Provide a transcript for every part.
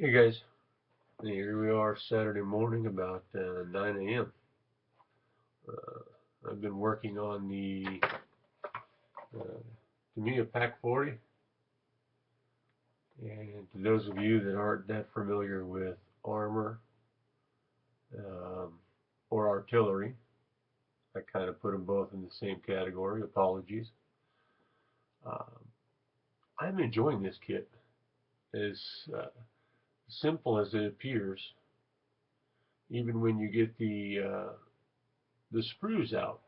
Hey guys, here we are Saturday morning about 9 a.m. I've been working on the Tamiya Pack 40, and to those of you that aren't that familiar with armor um, or artillery, I kind of put them both in the same category. Apologies. Um, I'm enjoying this kit. As uh, simple as it appears, even when you get the sprues out.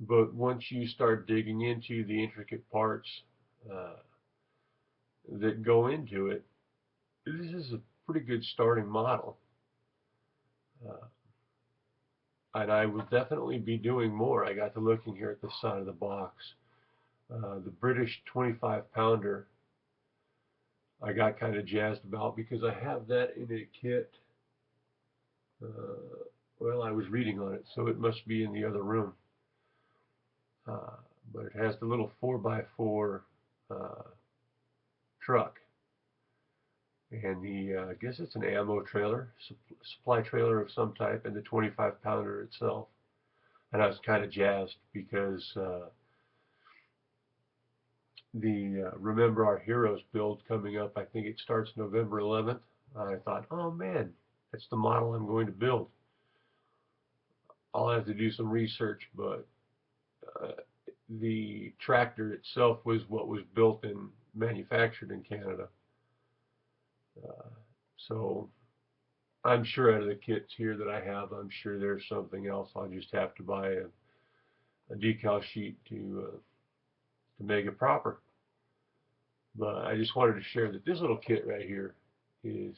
But once you start digging into the intricate parts uh, that go into it, this is a pretty good starting model. Uh, and I will definitely be doing more. I got to looking here at the side of the box. The British 25 pounder I got kind of jazzed about because I have that in a kit. Uh, well, I was reading on it, so it must be in the other room. Uh, but it has the little 4x4 uh, truck. And I guess it's an ammo trailer, supply trailer of some type, and the 25 pounder itself. And I was kind of jazzed because the Remember Our Heroes build coming up, I think it starts November 11th. I thought, oh man, that's the model I'm going to build. I'll have to do some research, but uh, the tractor itself was what was built and manufactured in Canada. Uh, so I'm sure out of the kits here that I have, I'm sure there's something else. I'll just have to buy a decal sheet to make it proper. But I just wanted to share that this little kit right here is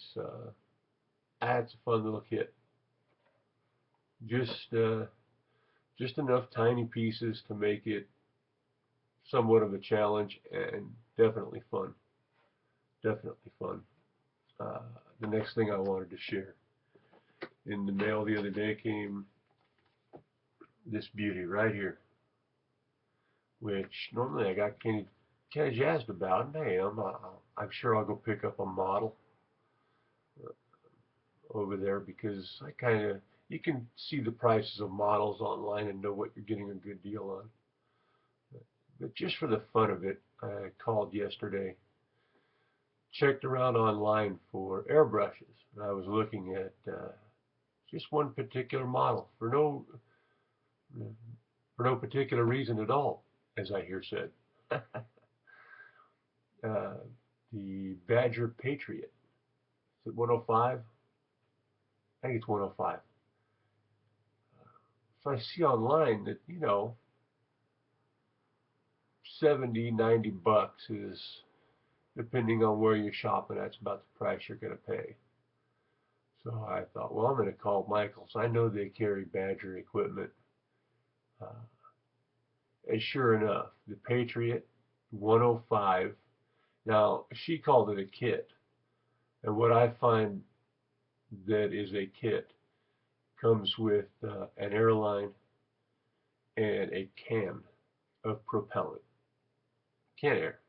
it's a fun little kit. Just uh, just enough tiny pieces to make it somewhat of a challenge and definitely fun. Definitely fun. Uh, the next thing I wanted to share in the mail the other day came this beauty right here, which normally I got kind of jazzed about, and I am. I'm sure I'll go pick up a model over there because I kind of you can see the prices of models online and know what you're getting a good deal on. But just for the fun of it, I called yesterday, checked around online for airbrushes, and I was looking at just one particular model for no particular reason at all, as I hear said. uh, the Badger Patriot. Is it 105? I think it's 105. So I see online that, 70, $90 is, depending on where you're shopping, that's about the price you're going to pay. So I thought, well, I'm going to call Michaels. I know they carry Badger equipment. Uh, and sure enough, the Patriot 105. Now, she called it a kit. And what I find that is a kit comes with an airline and a can of propellant. Can air.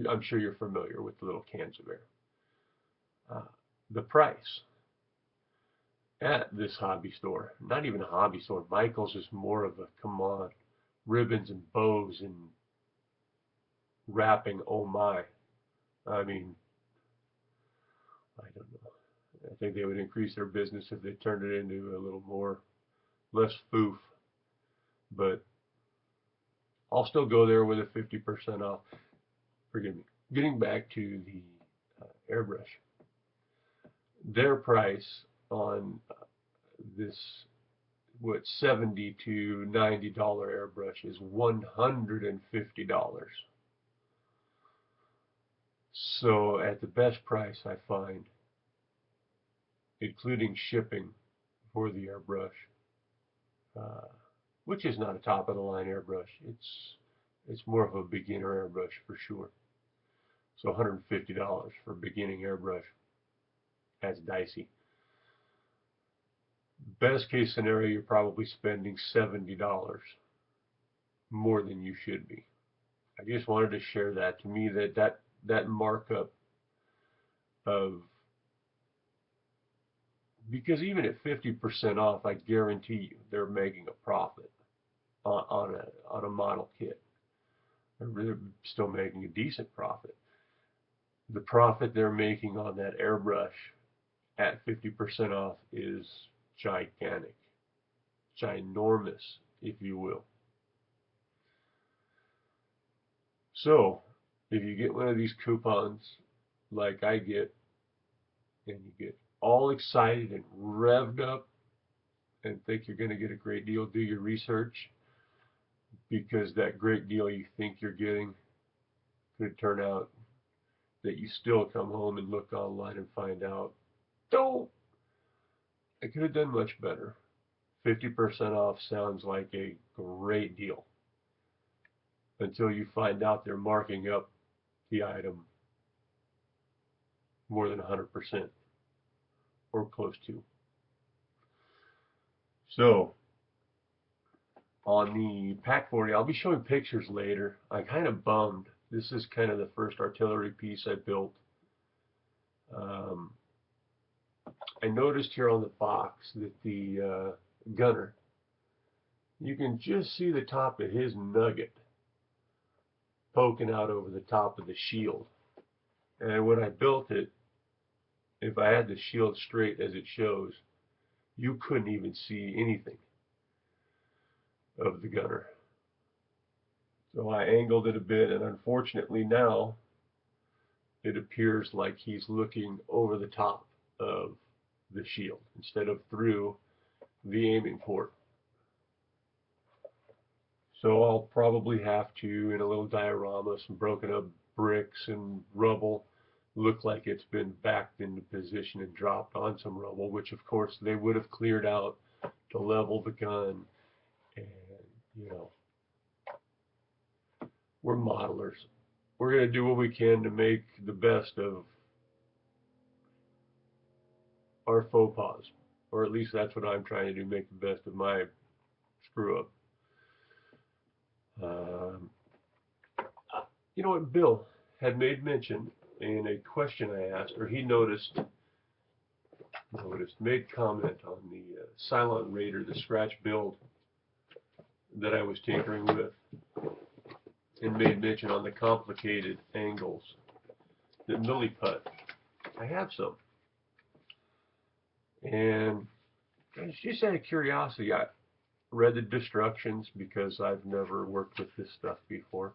I'm sure you're familiar with the little cans of air. Uh, the price at this hobby store, not even a hobby store, Michael's is more of a come on, ribbons and bows and wrapping, oh my. I mean, I don't know. I think they would increase their business if they turned it into a little more, less foof. But I'll still go there with a 50% off. Forgive me. Getting back to the airbrush, their price on this what 70 to $90 airbrush is $150. So at the best price I find, including shipping for the airbrush, uh, which is not a top of the line airbrush. It's more of a beginner airbrush for sure. So $150 for beginning airbrush, that's dicey. Best case scenario, you're probably spending $70 more than you should be. I just wanted to share that. To me, that markup of, because even at 50% off, I guarantee you they're making a profit on a model kit. They're still making a decent profit. The profit they're making on that airbrush at 50% off is gigantic, ginormous, if you will. So, if you get one of these coupons like I get, and you get all excited and revved up and think you're going to get a great deal, do your research, because that great deal you think you're getting could turn out that you still come home and look online and find out, oh, I could have done much better. 50% off sounds like a great deal until you find out they're marking up the item more than 100% or close to. So on the Pak 40, I'll be showing pictures later. I'm kind of bummed. This is kind of the first artillery piece I built. I noticed here on the box that the gunner, you can just see the top of his nugget poking out over the top of the shield. And when I built it, if I had the shield straight as it shows, you couldn't even see anything of the gunner. So I angled it a bit, and unfortunately now it appears like he's looking over the top of the shield instead of through the aiming port. So I'll probably have to, in a little diorama, some broken up bricks and rubble, look like it's been backed into position and dropped on some rubble, which of course they would have cleared out to level the gun. And, you know, we're modelers. We're going to do what we can to make the best of our faux pas, or at least that's what I'm trying to do, make the best of my screw up. You know what, Bill had made mention in a question I asked, or he made comment on the Cylon Raider, the scratch build that I was tinkering with, and made mention on the complicated angles that Milliput. I have some. And just out of curiosity, I read the Destructions because I've never worked with this stuff before.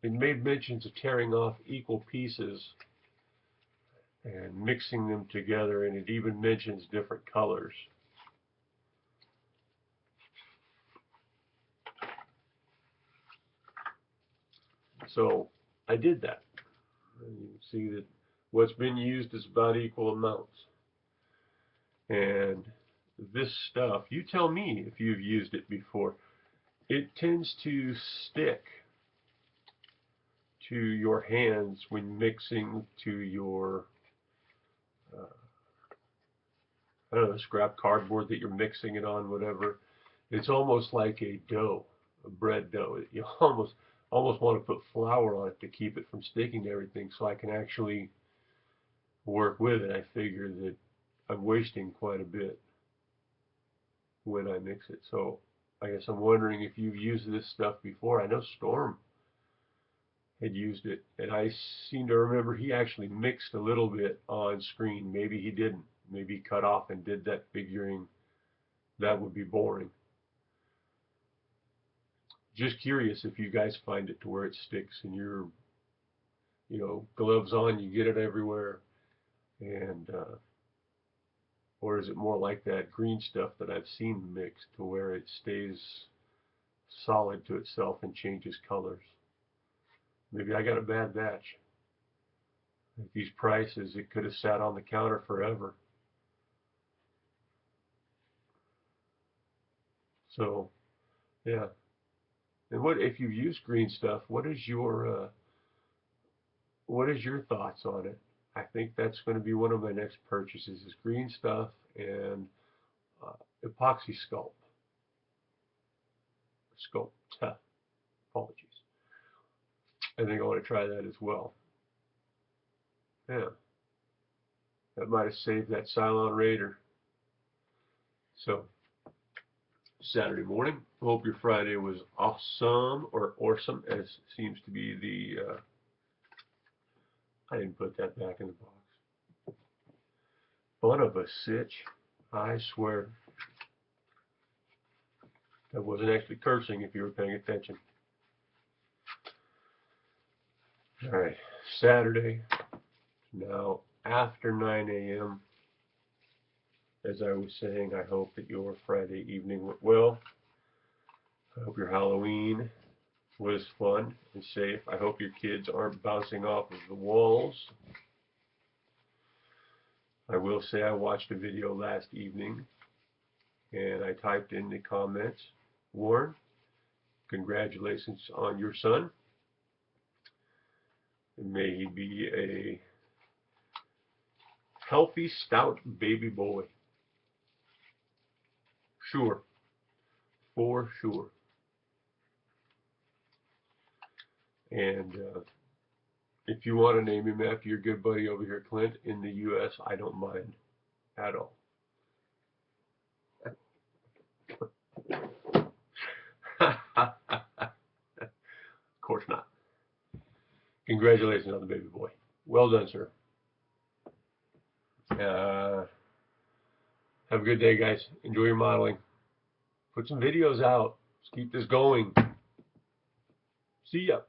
It made mentions of tearing off equal pieces and mixing them together, and it even mentions different colors. So I did that. And you can see that what's been used is about equal amounts. And this stuff, you tell me if you've used it before, it tends to stick to your hands when mixing to your I don't know, scrap cardboard that you're mixing it on, whatever. It's almost like a dough, a bread dough. You almost want to put flour on it to keep it from sticking to everything, so I can actually work with it. I figure that I'm wasting quite a bit when I mix it. So I guess I'm wondering if you've used this stuff before. I know Storm had used it, and I seem to remember he actually mixed a little bit on screen. Maybe he didn't. Maybe he cut off and did that, figuring that would be boring. Just curious if you guys find it to where it sticks and you're, you know, gloves on, you get it everywhere, and or is it more like that green stuff that I've seen mixed to where it stays solid to itself and changes colors? Maybe I got a bad batch. At these prices, it could have sat on the counter forever. So, yeah. And what if you use green stuff? What is your thoughts on it? I think that's going to be one of my next purchases: is green stuff and epoxy sculpt. Apologies. I think I want to try that as well. Yeah, that might have saved that Cylon Raider. So, Saturday morning. Hope your Friday was awesome or awesome, as seems to be the. I didn't put that back in the box. Fun of a sitch. I swear. That wasn't actually cursing if you were paying attention. All right, Saturday. Now, after 9 a.m., as I was saying, I hope that your Friday evening went well. I hope your Halloween was fun and safe. I hope your kids aren't bouncing off of the walls. I will say I watched a video last evening and I typed in the comments, Warren, congratulations on your son. May he be a healthy, stout baby boy. Sure. For sure. And if you want to name him after your good buddy over here, Clint, in the U.S., I don't mind at all. Of course not. Congratulations on the baby boy. Well done, sir. Have a good day, guys. Enjoy your modeling. Put some videos out. Let's keep this going. See ya.